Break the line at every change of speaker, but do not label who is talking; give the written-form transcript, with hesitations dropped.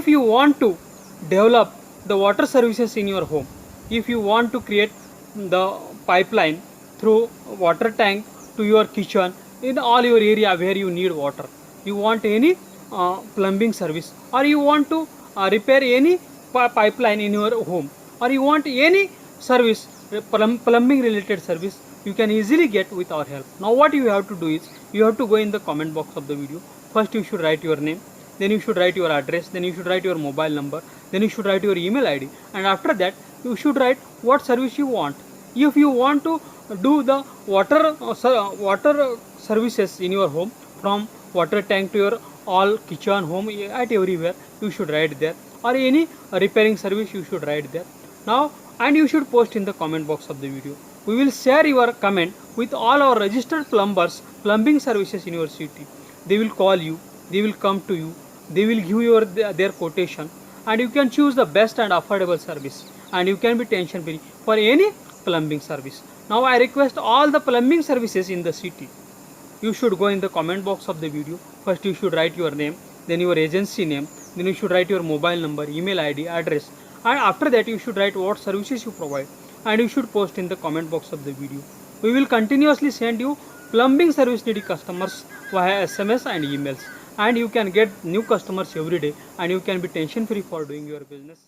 if you want to develop the water services in your home, if you want to create the pipeline through water tank to your kitchen, in all your area where you need water, you want any plumbing service, or you want to repair any pipeline in your home, or you want any service, plumbing related service, you can easily get with our help. Now what you have to do is, you have to go in the comment box of the video. First you should write your name, then you should write your address, then you should write your mobile number, then you should write your email ID, and after that you should write what service you want. If you want to do the water services in your home, from water tank to your all kitchen, home, at everywhere, you should write there, or any repairing service you should write there. Now, and you should post in the comment box of the video. We will share your comment with all our registered plumbers, plumbing services in your city. They will call you, they will come to you, they will give you their quotation, and you can choose the best and affordable service, and you can be tension free for any plumbing service. Now I request all the plumbing services in the city, you should go in the comment box of the video. First you should write your name, then your agency name, then you should write your mobile number, email ID, address, and after that you should write what services you provide, and you should post in the comment box of the video. We will continuously send you plumbing service needy customers via SMS and emails, and you can get new customers every day, and you can be tension free for doing your business.